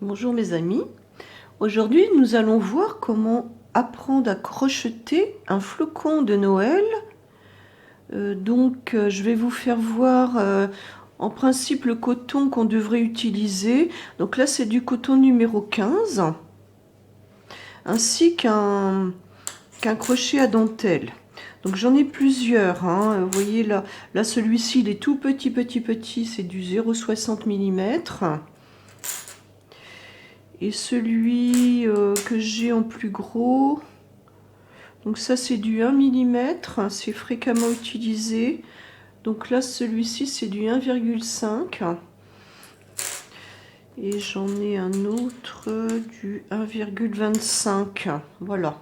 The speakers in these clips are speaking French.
Bonjour mes amis, aujourd'hui nous allons voir comment apprendre à crocheter un flocon de Noël. Je vais vous faire voir en principe le coton qu'on devrait utiliser. Donc là c'est du coton numéro 15 ainsi qu'un crochet à dentelle. Donc j'en ai plusieurs, hein. Vous voyez là celui-ci il est tout petit, c'est du 0,60 mm. Et celui que j'ai en plus gros, donc ça c'est du 1 mm, c'est fréquemment utilisé. Donc là celui-ci c'est du 1,5. Et j'en ai un autre du 1,25. Voilà.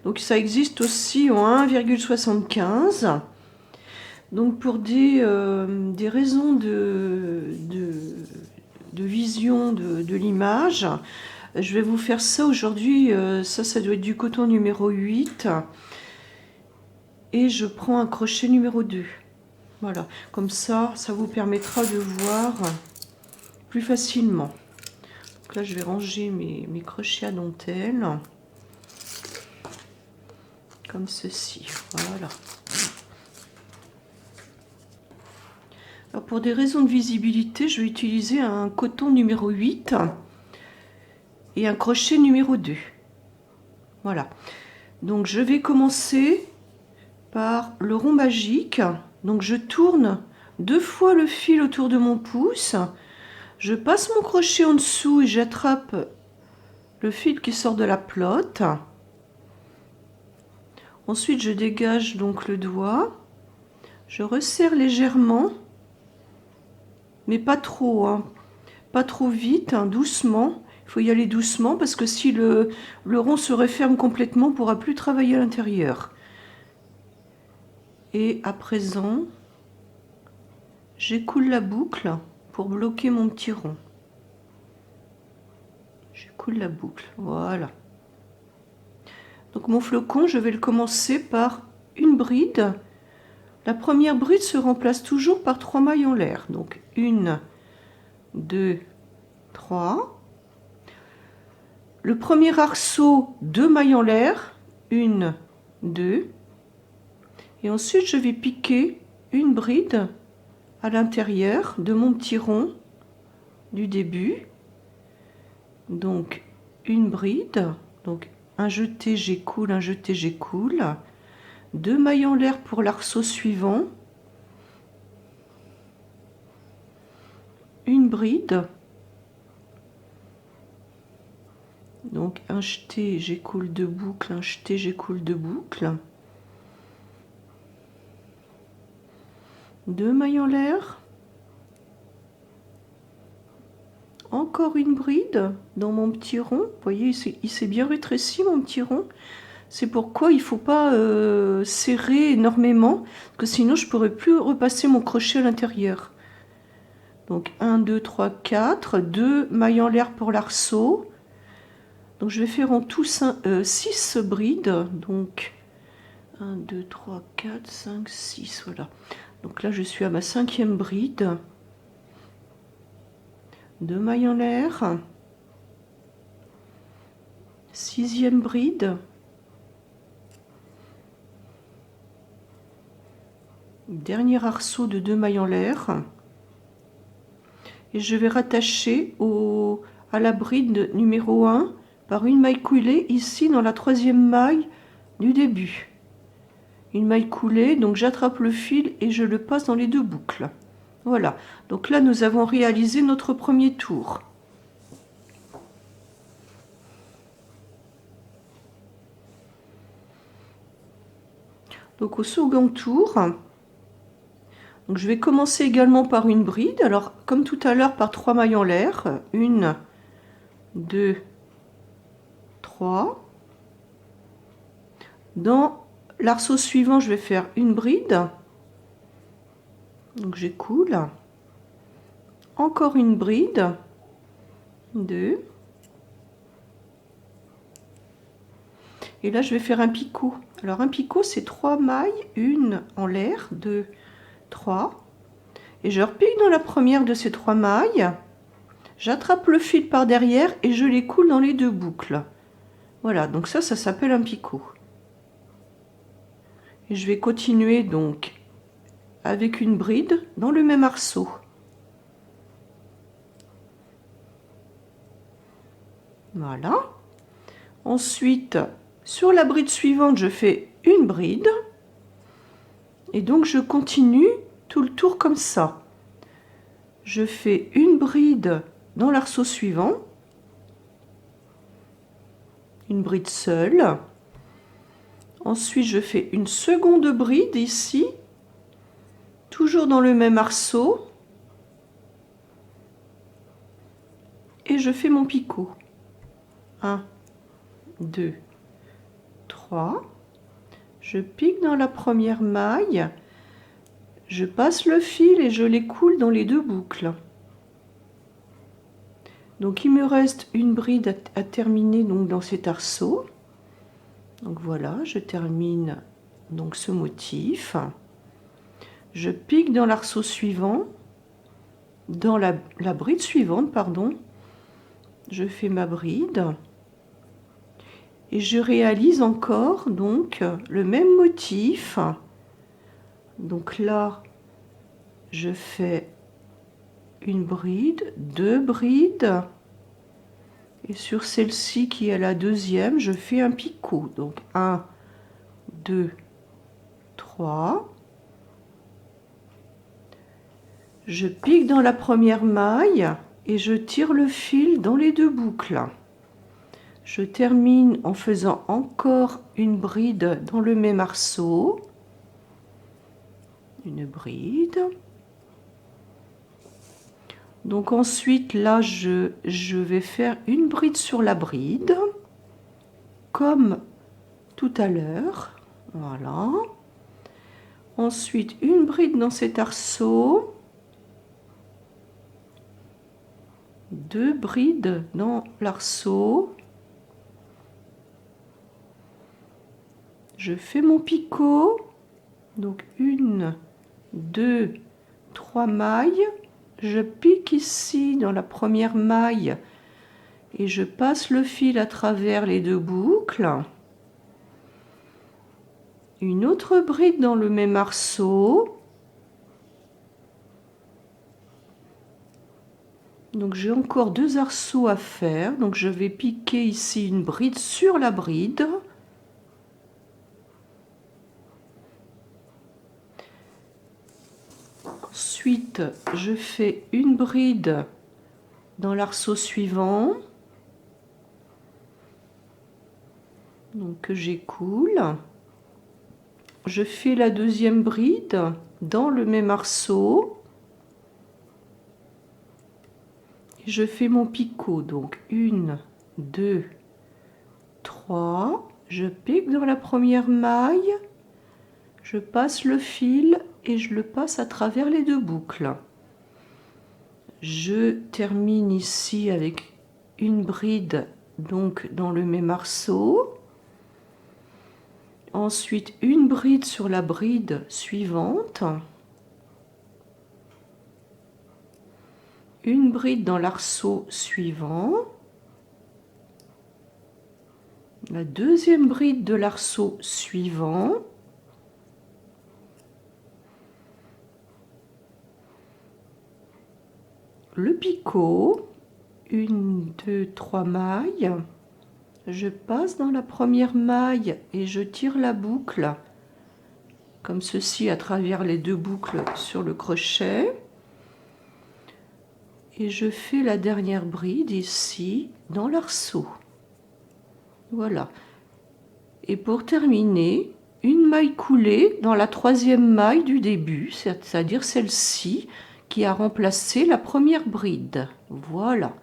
Donc ça existe aussi en 1,75. Donc pour des raisons de vision de l'image, je vais vous faire ça aujourd'hui. Ça doit être du coton numéro 8. Et je prends un crochet numéro 2. Voilà, comme ça vous permettra de voir plus facilement. Donc là, je vais ranger mes crochets à dentelle. Comme ceci, voilà. Alors pour des raisons de visibilité, je vais utiliser un coton numéro 8 et un crochet numéro 2. Voilà. Donc je vais commencer par le rond magique. Donc je tourne 2 fois le fil autour de mon pouce. Je passe mon crochet en dessous et j'attrape le fil qui sort de la pelote. Ensuite je dégage donc le doigt. Je resserre légèrement, mais pas trop, hein. Pas trop vite, hein, doucement. Il faut y aller doucement parce que si le rond se referme complètement, on ne pourra plus travailler à l'intérieur. Et à présent, j'écoule la boucle pour bloquer mon petit rond. J'écoule la boucle, voilà. Donc mon flocon, je vais le commencer par une bride. La première bride se remplace toujours par 3 mailles en l'air. Donc 1, 2, 3. Le premier arceau, 2 mailles en l'air. 1, 2. Et ensuite, je vais piquer une bride à l'intérieur de mon petit rond du début. Donc une bride, donc un jeté, j'écoule, un jeté, j'écoule. 2 mailles en l'air pour l'arceau suivant. Une bride. Donc un jeté, j'écoule 2 boucles, un jeté, j'écoule 2 boucles. 2 mailles en l'air. Encore une bride dans mon petit rond. Vous voyez, il s'est bien rétréci mon petit rond. C'est pourquoi il ne faut pas serrer énormément, parce que sinon je ne pourrais plus repasser mon crochet à l'intérieur. Donc 1, 2, 3, 4, 2 mailles en l'air pour l'arceau. Donc je vais faire en tout 6 brides. Donc 1, 2, 3, 4, 5, 6, voilà. Donc là je suis à ma 5e bride. 2 mailles en l'air. 6e bride. Dernier arceau de 2 mailles en l'air. Et je vais rattacher à la bride numéro 1 par une maille coulée ici dans la 3e maille du début. Une maille coulée, donc j'attrape le fil et je le passe dans les 2 boucles. Voilà, donc là nous avons réalisé notre premier tour. Donc au second tour, donc je vais commencer également par une bride. Alors comme tout à l'heure par 3 mailles en l'air. 1, 2, 3. Dans l'arceau suivant, je vais faire une bride. Donc j'écoule. Encore une bride. 2. Et là, je vais faire un picot. Alors un picot, c'est 3 mailles, une en l'air, 2, 3. Et je repique dans la première de ces 3 mailles. J'attrape le fil par derrière et je les coule dans les deux boucles. Voilà, donc ça s'appelle un picot. Et je vais continuer donc avec une bride dans le même arceau. Voilà. Ensuite, sur la bride suivante, je fais une bride. Et donc, je continue tout le tour comme ça. Je fais une bride dans l'arceau suivant. Une bride seule. Ensuite, je fais une seconde bride ici. Toujours dans le même arceau. Et je fais mon picot. 1, 2, 3. Je pique dans la première maille. Je passe le fil et je les coule dans les deux boucles. Donc il me reste une bride à terminer donc dans cet arceau. Donc voilà, je termine donc ce motif. Je pique dans l'arceau suivant, dans la bride suivante, pardon. Je fais ma bride et je réalise encore donc le même motif. Donc là, je fais une bride, deux brides, et sur celle-ci qui est la deuxième, je fais un picot. Donc 1, 2, 3. Je pique dans la première maille et je tire le fil dans les deux boucles. Je termine en faisant encore une bride dans le même arceau. Une bride. Donc ensuite, là, je vais faire une bride sur la bride, comme tout à l'heure. Voilà. Ensuite, une bride dans cet arceau. Deux brides dans l'arceau. Je fais mon picot. Donc 1, 2, 3 mailles. Je pique ici dans la première maille et je passe le fil à travers les deux boucles. Une autre bride dans le même arceau. Donc j'ai encore deux arceaux à faire. Donc je vais piquer ici une bride sur la bride. Ensuite, je fais une bride dans l'arceau suivant. Donc que j'écoule. Je fais la deuxième bride dans le même arceau. Et je fais mon picot. Donc 1, 2, 3. Je pique dans la première maille. Je passe le fil et je le passe à travers les deux boucles. Je termine ici avec une bride donc dans le même arceau. Ensuite, une bride sur la bride suivante. Une bride dans l'arceau suivant. La deuxième bride de l'arceau suivant. Le picot, 1, 2, 3 mailles, je passe dans la première maille et je tire la boucle comme ceci à travers les deux boucles sur le crochet et je fais la dernière bride ici dans l'arceau. Voilà. Et pour terminer, une maille coulée dans la troisième maille du début, c'est-à-dire celle-ci qui a remplacé la première bride. Voilà.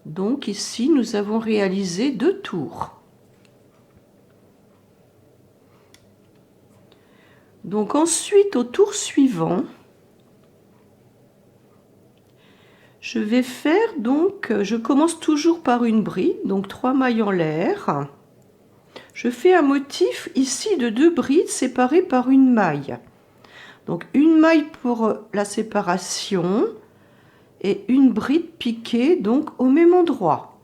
Donc ici, nous avons réalisé 2 tours. Donc ensuite, au tour suivant, je vais faire donc, je commence toujours par une bride, donc 3 mailles en l'air. Je fais un motif ici de 2 brides séparées par une maille. Donc une maille pour la séparation et une bride piquée donc au même endroit.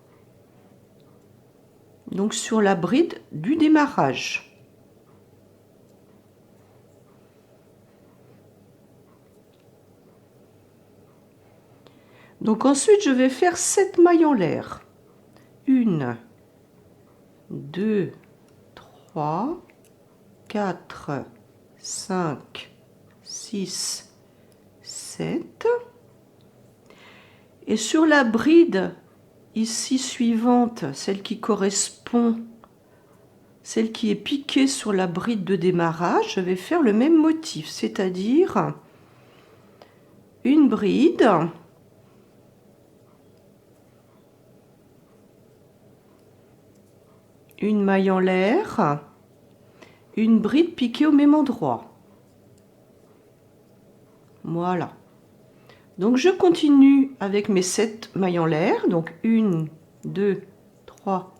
Donc sur la bride du démarrage. Donc ensuite, je vais faire 7 mailles en l'air. 1, 2, 3, 4, 5, 6, 7. Et sur la bride ici suivante, celle qui correspond, celle qui est piquée sur la bride de démarrage, je vais faire le même motif, c'est-à-dire une bride, une maille en l'air, une bride piquée au même endroit. Voilà. Donc je continue avec mes 7 mailles en l'air. Donc 1, 2, 3,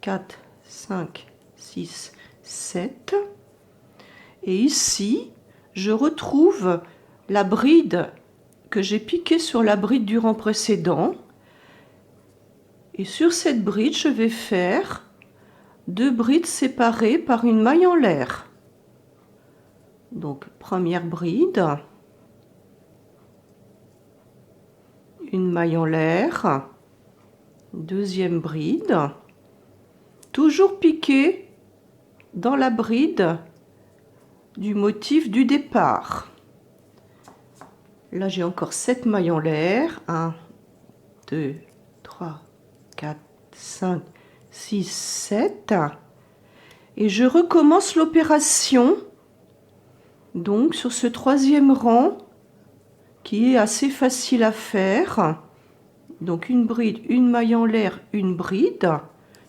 4, 5, 6, 7. Et ici, je retrouve la bride que j'ai piquée sur la bride du rang précédent. Et sur cette bride, je vais faire 2 brides séparées par une maille en l'air. Donc première bride, une maille en l'air, deuxième bride, toujours piquée dans la bride du motif du départ. Là j'ai encore 7 mailles en l'air, 1, 2, 3, 4, 5, 6, 7. Et je recommence l'opération donc sur ce troisième rang qui est assez facile à faire. Donc une bride, une maille en l'air, une bride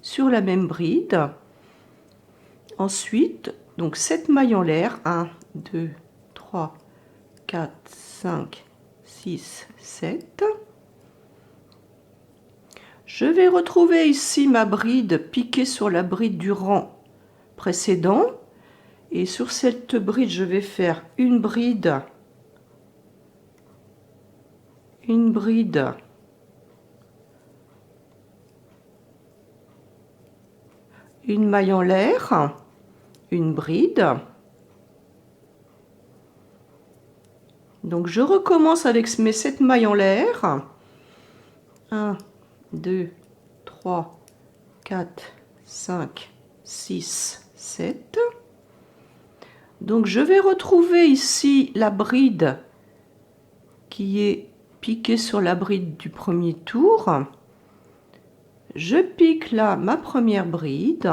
sur la même bride. Ensuite, donc 7 mailles en l'air, 1, 2, 3, 4, 5, 6, 7. Je vais retrouver ici ma bride piquée sur la bride du rang précédent. Et sur cette bride, je vais faire une bride, une maille en l'air, une bride. Donc je recommence avec mes 7 mailles en l'air. 1, 2, 3, 4, 5, 6, 7. Donc je vais retrouver ici la bride qui est piquée sur la bride du premier tour. Je pique là ma première bride.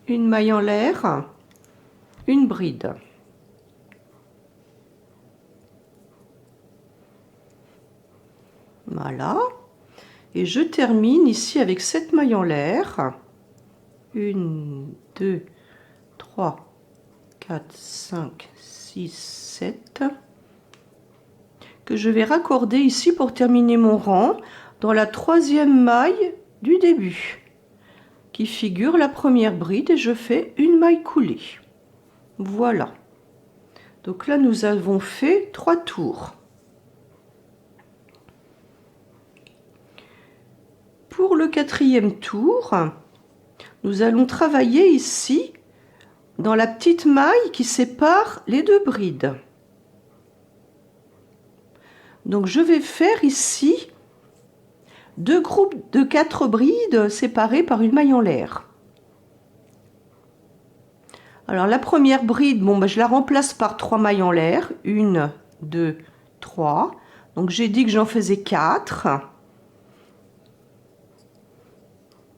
Une maille en l'air, une bride. Voilà. Et je termine ici avec 7 mailles en l'air. 1, 2, 3, 4, 5, 6, 7. Que je vais raccorder ici pour terminer mon rang dans la troisième maille du début, qui figure la première bride, et je fais une maille coulée. Voilà. Donc là, nous avons fait 3 tours. Pour le quatrième tour, nous allons travailler ici dans la petite maille qui sépare les 2 brides. Donc je vais faire ici 2 groupes de 4 brides séparées par une maille en l'air. Alors la première bride, je la remplace par 3 mailles en l'air. 1, 2, 3. Donc j'ai dit que j'en faisais 4.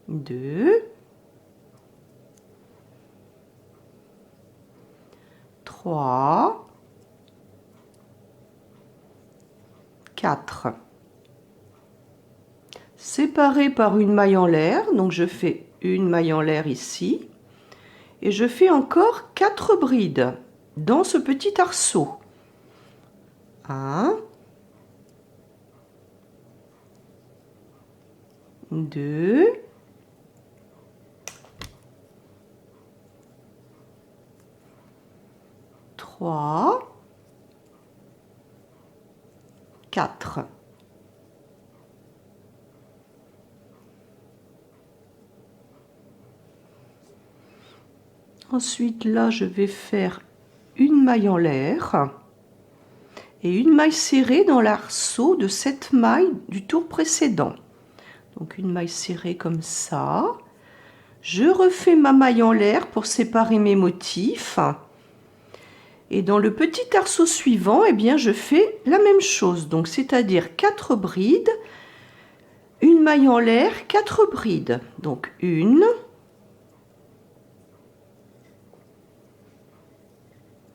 2. 3. 4. Séparées par une maille en l'air. Donc je fais une maille en l'air ici. Et je fais encore 4 brides dans ce petit arceau. 1, 2, 3, 3, 4. Ensuite, là, je vais faire une maille en l'air et une maille serrée dans l'arceau de cette maille du tour précédent. Donc une maille serrée comme ça. Je refais ma maille en l'air pour séparer mes motifs. Et dans le petit arceau suivant, eh bien, je fais la même chose. Donc, c'est-à-dire 4 brides, une maille en l'air, 4 brides. Donc, 1,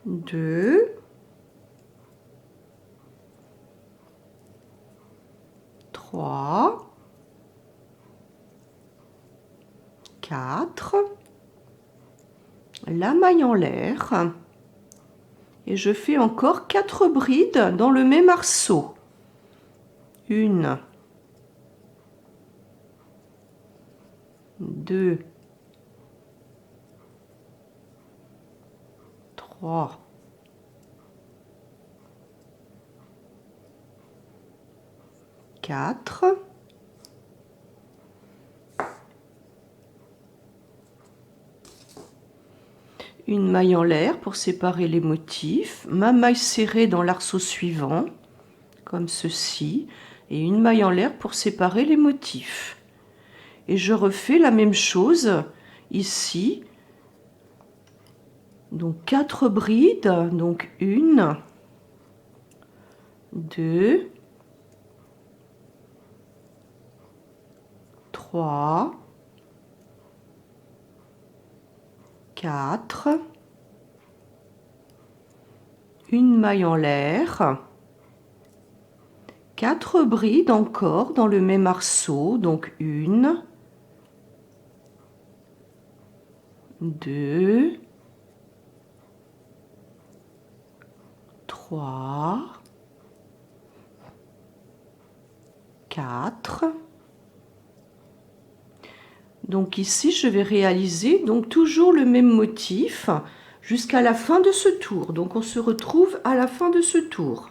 2, 3, 4, la maille en l'air. Et je fais encore 4 brides dans le même arceau. 1, 2, 3, 4. Une maille en l'air pour séparer les motifs, ma maille serrée dans l'arceau suivant, comme ceci, et une maille en l'air pour séparer les motifs. Et je refais la même chose ici. Donc 4 brides, donc 1, 2, 3, 4, une maille en l'air, 4 brides encore dans le même arceau, donc 1, 2, 3, 4. Donc ici, je vais réaliser donc toujours le même motif jusqu'à la fin de ce tour. Donc on se retrouve à la fin de ce tour.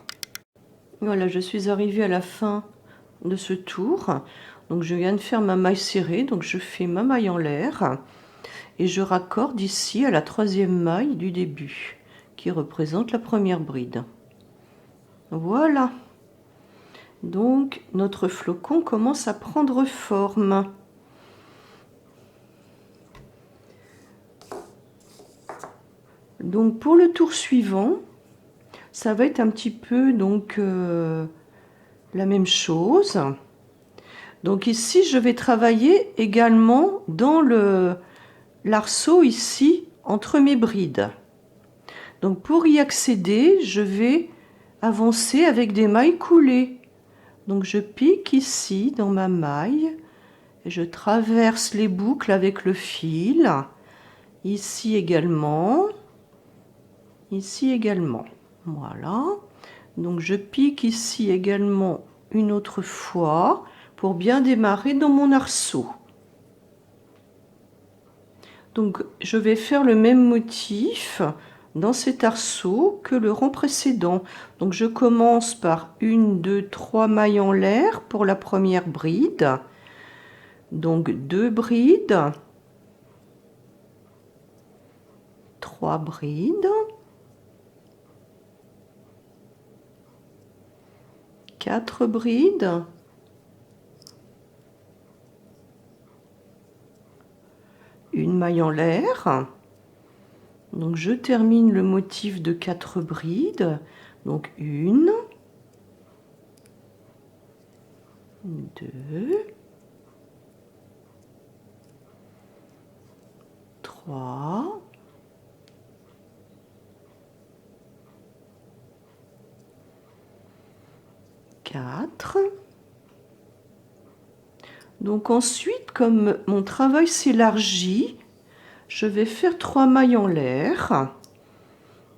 Voilà, je suis arrivée à la fin de ce tour. Donc je viens de faire ma maille serrée, donc je fais ma maille en l'air et je raccorde ici à la 3e maille du début qui représente la première bride. Voilà. Donc notre flocon commence à prendre forme. Donc pour le tour suivant, ça va être un petit peu donc la même chose. Donc ici, je vais travailler également dans l'arceau ici entre mes brides. Donc pour y accéder, je vais avancer avec des mailles coulées. Donc je pique ici dans ma maille et je traverse les boucles avec le fil. Ici également. Ici également. Voilà. Donc je pique ici également une autre fois pour bien démarrer dans mon arceau. Donc je vais faire le même motif dans cet arceau que le rang précédent. Donc je commence par 1, 2, 3 mailles en l'air pour la première bride. Donc 2 brides, 3 brides, 4 brides, une maille en l'air. Donc je termine le motif de 4 brides. Donc 1, 2, 3, 4. Donc ensuite, comme mon travail s'élargit, je vais faire 3 mailles en l'air.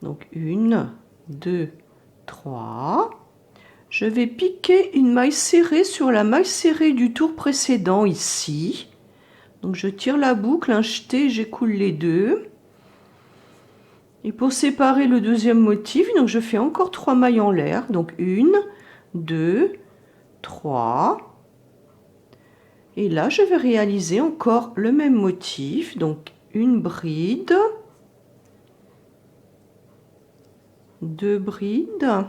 Donc 1, 2, 3. Je vais piquer une maille serrée sur la maille serrée du tour précédent ici. Donc je tire la boucle, un jeté, j'écoule les deux. Et pour séparer le deuxième motif, donc je fais encore 3 mailles en l'air. Donc 1, 2, 3. Et là, je vais réaliser encore le même motif. Donc une bride, 2 brides,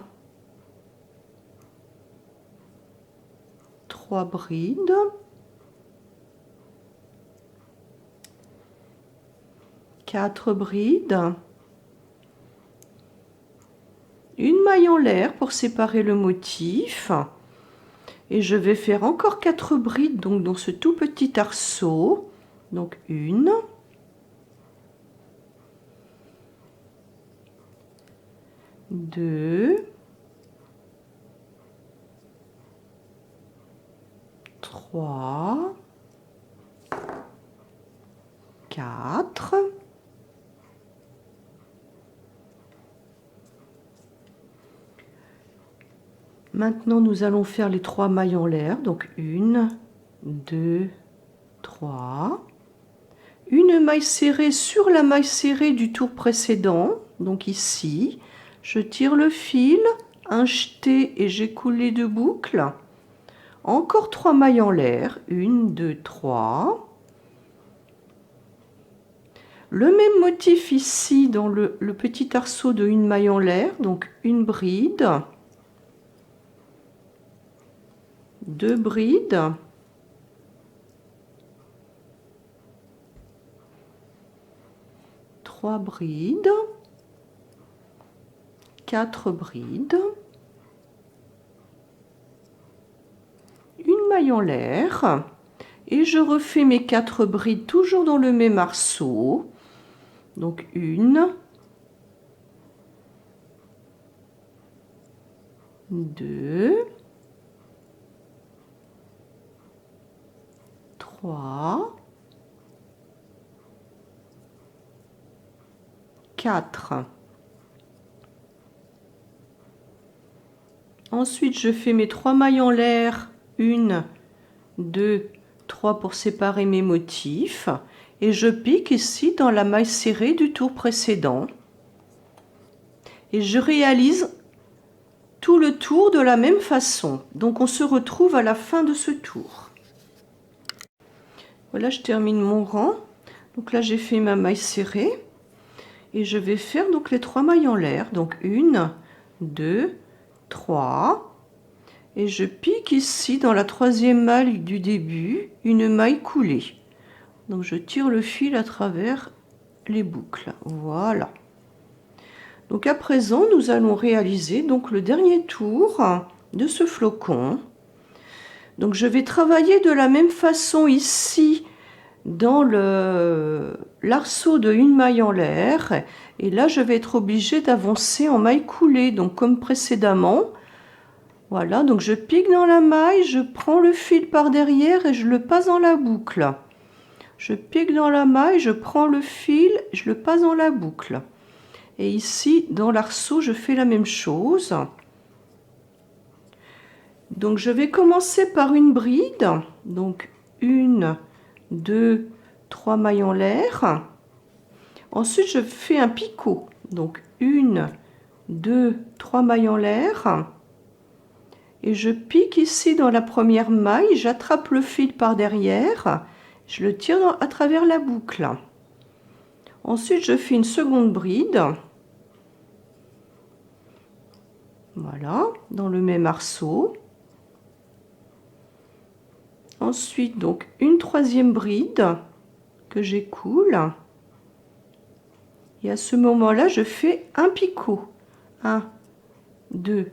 3 brides, 4 brides, une maille en l'air pour séparer le motif. Et je vais faire encore 4 brides donc dans ce tout petit arceau. Donc 1, 2, 3, 4. Maintenant, nous allons faire les 3 mailles en l'air. Donc 1, 2, 3. Une maille serrée sur la maille serrée du tour précédent. Donc ici, je tire le fil, un jeté et j'ai coulé de boucles. Encore 3 mailles en l'air. 1, 2, 3. Le même motif ici dans le petit arceau de une maille en l'air. Donc une bride. 2 brides, 3 brides, 4 brides, une maille en l'air et je refais mes 4 brides toujours dans le même arceau. Donc 1, 2, 3, 4. Ensuite, je fais mes 3 mailles en l'air, 1, 2, 3 pour séparer mes motifs. Et je pique ici dans la maille serrée du tour précédent. Et je réalise tout le tour de la même façon. Donc on se retrouve à la fin de ce tour. Voilà, je termine mon rang. Donc là, j'ai fait ma maille serrée. Et je vais faire donc les 3 mailles en l'air. Donc 1, 2, 3. Et je pique ici dans la 3e maille du début, une maille coulée. Donc je tire le fil à travers les boucles. Voilà. Donc à présent, nous allons réaliser donc le dernier tour de ce flocon. Donc je vais travailler de la même façon ici dans l'arceau de une maille en l'air. Et là, je vais être obligée d'avancer en maille coulée, donc comme précédemment. Voilà, donc je pique dans la maille, je prends le fil par derrière et je le passe dans la boucle. Je pique dans la maille, je prends le fil, je le passe dans la boucle. Et ici, dans l'arceau, je fais la même chose. Donc je vais commencer par une bride. Donc 1, 2, 3 mailles en l'air. Ensuite, je fais un picot. Donc 1, 2, 3 mailles en l'air. Et je pique ici dans la première maille, j'attrape le fil par derrière, je le tire à travers la boucle. Ensuite, je fais une seconde bride. Voilà, dans le même arceau. Ensuite, donc, une 3e bride que j'écoule. Et à ce moment-là, je fais un picot. 1, 2,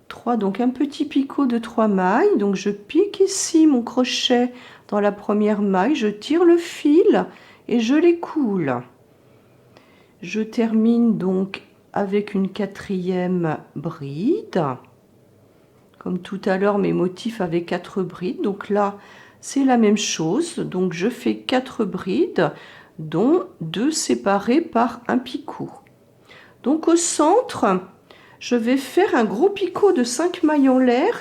3, donc un petit picot de 3 mailles. Donc je pique ici mon crochet dans la première maille, je tire le fil et je l'écoule. Je termine donc avec une 4e bride. Comme tout à l'heure, mes motifs avaient 4 brides. Donc là, c'est la même chose. Donc je fais 4 brides, dont 2 séparées par un picot. Donc au centre, je vais faire un gros picot de 5 mailles en l'air,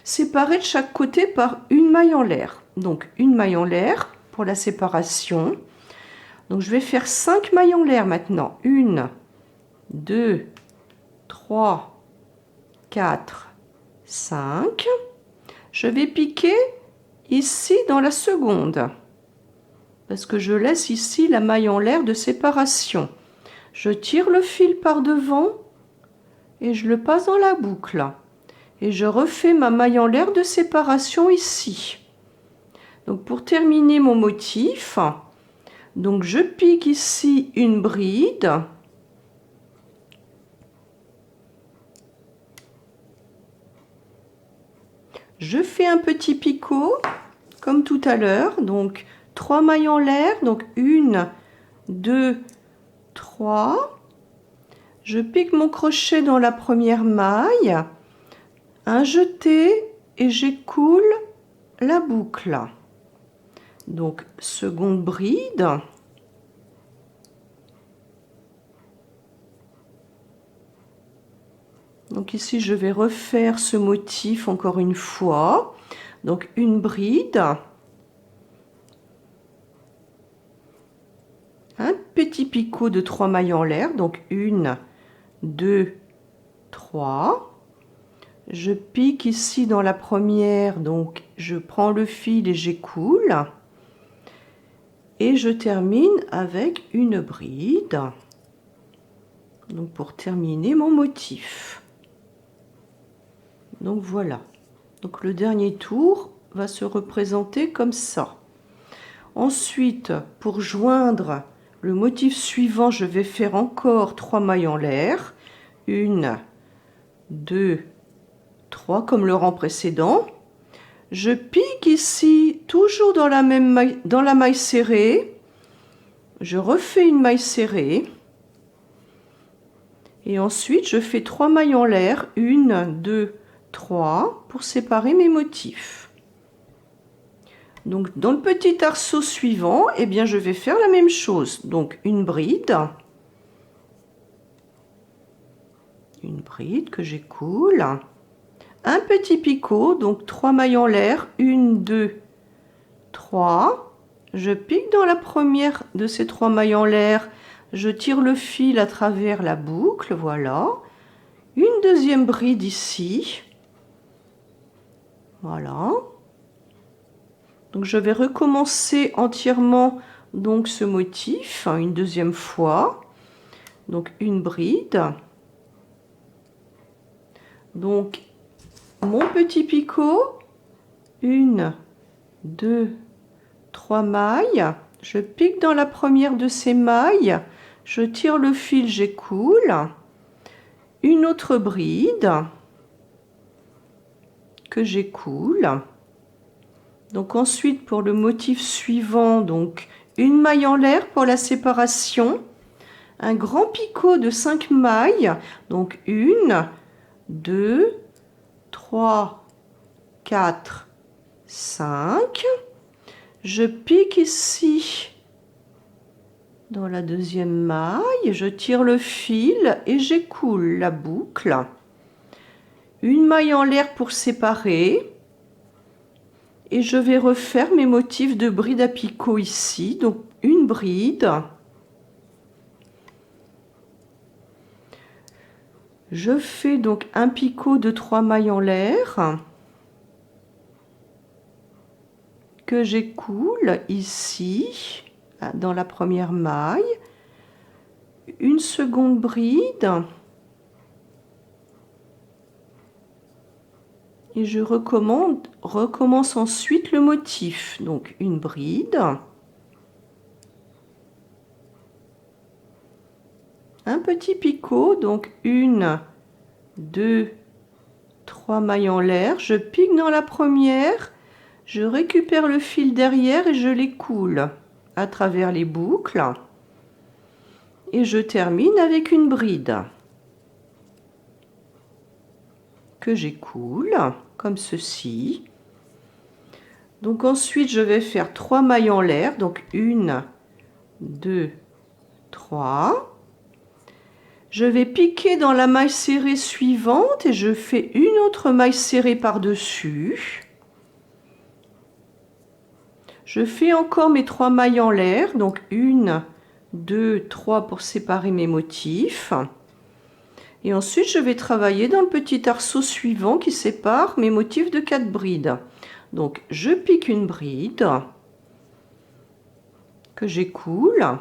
séparés de chaque côté par une maille en l'air. Donc une maille en l'air pour la séparation. Donc je vais faire 5 mailles en l'air maintenant. 1, 2, 3, 4, 5. Je vais piquer ici dans la seconde, parce que je laisse ici la maille en l'air de séparation. Je tire le fil par devant et je le passe dans la boucle. Et je refais ma maille en l'air de séparation ici. Donc pour terminer mon motif, donc je pique ici une bride. Je fais un petit picot comme tout à l'heure, donc 3 mailles en l'air, donc 1, 2, 3. Je pique mon crochet dans la première maille, un jeté et j'écoule la boucle. Donc seconde bride. Donc ici je vais refaire ce motif encore une fois. Donc une bride, un petit picot de 3 mailles en l'air, donc 1, 2, 3. Je pique ici dans la première, donc je prends le fil et j'écoule. Et je termine avec une bride. Donc pour terminer mon motif. Donc voilà. Donc le dernier tour va se représenter comme ça. Ensuite, pour joindre le motif suivant, je vais faire encore 3 mailles en l'air. 1, 2, 3 comme le rang précédent. Je pique ici, toujours dans la même maille, dans la maille serrée. Je refais une maille serrée. Et ensuite, je fais 3 mailles en l'air. 1, 2, 3 pour séparer mes motifs. Donc, dans le petit arceau suivant, eh bien, je vais faire la même chose. Donc, une bride que j'écoule. Un petit picot, donc 3 mailles en l'air, 1, 2, 3. Je pique dans la première de ces 3 mailles en l'air, je tire le fil à travers la boucle, voilà. Une deuxième bride ici, voilà. Donc je vais recommencer entièrement donc ce motif, une deuxième fois. Donc une bride. Donc mon petit picot, 1, 2, 3 mailles, je pique dans la première de ces mailles, je tire le fil, j'écoule, une autre bride que j'écoule. Donc ensuite pour le motif suivant, donc une maille en l'air pour la séparation, un grand picot de 5 mailles, donc 1, 2, 3, 4, 5. Je pique ici dans la deuxième maille, je tire le fil et j'écoule la boucle. Une maille en l'air pour séparer. Et je vais refaire mes motifs de bride à picot ici. Donc une bride. Je fais donc un picot de 3 mailles en l'air que j'écoule ici dans la première maille, une seconde bride et je recommence ensuite le motif. Donc une bride, un petit picot, donc 1, 2, 3 mailles en l'air, je pique dans la première, je récupère le fil derrière et je l'écoule à travers les boucles et je termine avec une bride que j'écoule comme ceci. Donc ensuite je vais faire 3 mailles en l'air, donc 1, 2, 3. Je vais piquer dans la maille serrée suivante et je fais une autre maille serrée par-dessus. Je fais encore mes 3 mailles en l'air, donc 1, 2, 3 pour séparer mes motifs. Et ensuite, je vais travailler dans le petit arceau suivant qui sépare mes motifs de 4 brides. Donc, je pique une bride que j'écoule.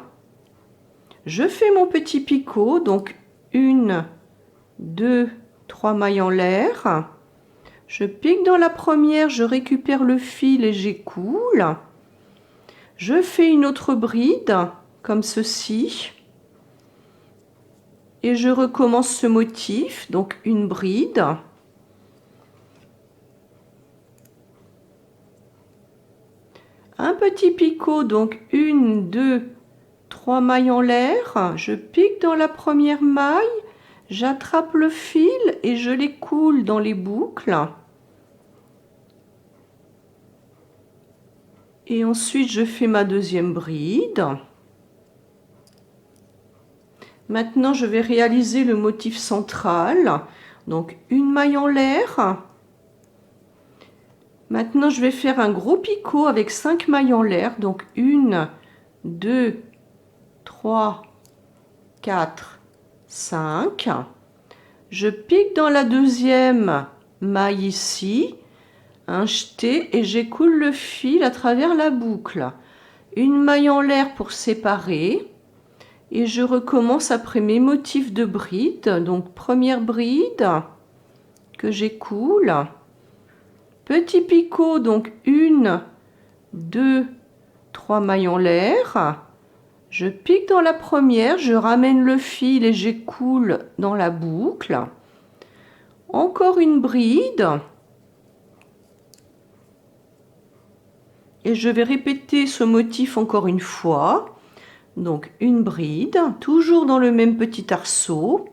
Je fais mon petit picot, donc 1, 2, 3 mailles en l'air. Je pique dans la première, je récupère le fil et j'écoule. Je fais une autre bride, comme ceci. Et je recommence ce motif, donc une bride. Un petit picot, donc 1, 2, 3 mailles en l'air. Je pique dans la première maille, j'attrape le fil et je l'écoule dans les boucles. Et ensuite, je fais ma deuxième bride. Maintenant, je vais réaliser le motif central. Donc, une maille en l'air. Maintenant, je vais faire un gros picot avec 5 mailles en l'air. Donc, 1, 2, 3, 4, 5. Je pique dans la deuxième maille ici, un jeté, et j'écoule le fil à travers la boucle. Une maille en l'air pour séparer. Et je recommence après mes motifs de bride. Donc, première bride que j'écoule. Petit picot, donc 1, 2, 3 mailles en l'air. Je pique dans la première, je ramène le fil et j'écoule dans la boucle. Encore une bride. Et je vais répéter ce motif encore une fois. Donc une bride, toujours dans le même petit arceau.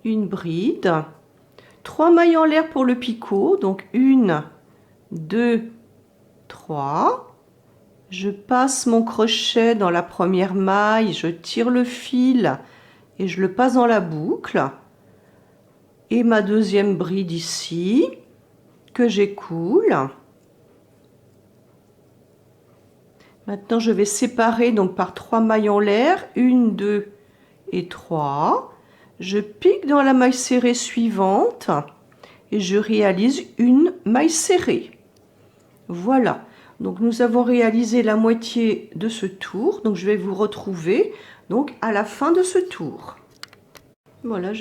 Une bride. 3 mailles en l'air pour le picot. Donc 1, 2, 3. Je passe mon crochet dans la première maille, je tire le fil et je le passe dans la boucle. Et ma deuxième bride ici, que j'écoule. Maintenant, je vais séparer donc par 3 mailles en l'air, 1, 2 et 3. Je pique dans la maille serrée suivante et je réalise une maille serrée. Voilà. Donc nous avons réalisé la moitié de ce tour. Donc je vais vous retrouver donc à la fin de ce tour. Voilà,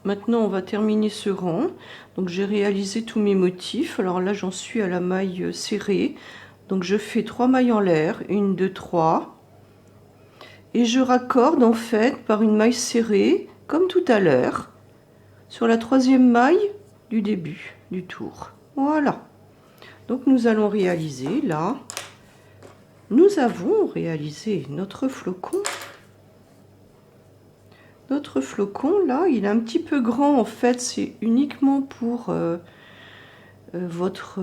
maintenant on va terminer ce rang. Donc j'ai réalisé tous mes motifs. Alors là j'en suis à la maille serrée. Donc je fais 3 mailles en l'air, 1, 2, 3. Et je raccorde en fait par une maille serrée, comme tout à l'heure, sur la troisième maille du début du tour. Voilà. Donc nous allons réaliser là. Nous avons réalisé notre flocon. Notre flocon là, il est un petit peu grand en fait. C'est uniquement pour votre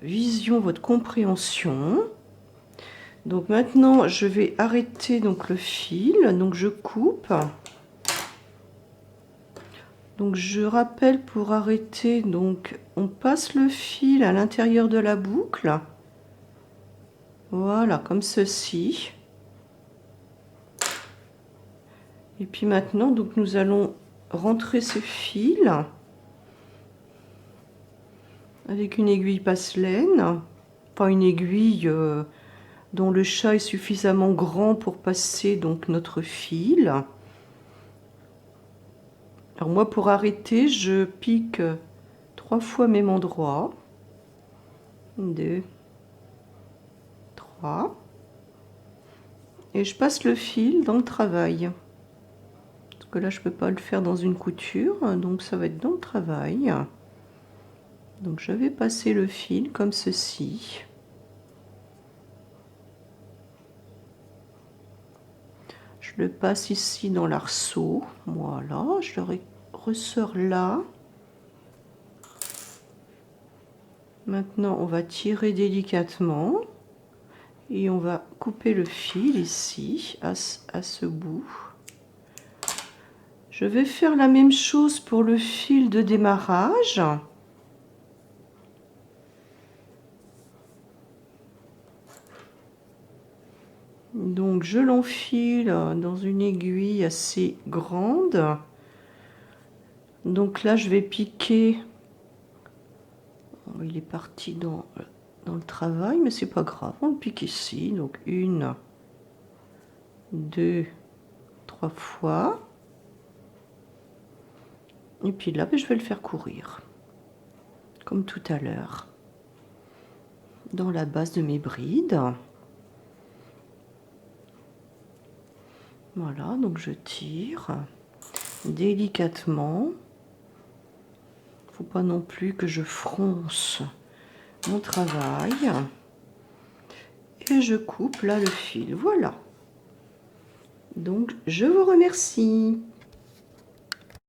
vision, votre compréhension. Donc maintenant, je vais arrêter donc le fil. Donc je coupe. Donc je rappelle pour arrêter, donc on passe le fil à l'intérieur de la boucle. Voilà, comme ceci. Et puis maintenant, donc nous allons rentrer ce fil avec une aiguille passe-laine, pas une aiguille dont le chat est suffisamment grand pour passer donc notre fil. Alors moi, pour arrêter, je pique 3 fois même endroit. 2, 3. Et je passe le fil dans le travail. Parce que là, je ne peux pas le faire dans une couture, donc ça va être dans le travail. Donc je vais passer le fil comme ceci. Je le passe ici dans l'arceau. Voilà, je le ressors là. Maintenant, on va tirer délicatement. Et on va couper le fil ici, à ce bout. Je vais faire la même chose pour le fil de démarrage. Donc je l'enfile dans une aiguille assez grande Donc là, je vais piquer. Il est parti dans le travail, mais c'est pas grave. On le pique ici. Donc 1, 2, 3 fois. Et puis là, je vais le faire courir. Comme tout à l'heure. Dans la base de mes brides. Voilà, donc je tire délicatement. Faut pas non plus que je fronce mon travail. Et je coupe là le fil. Voilà. Donc je vous remercie.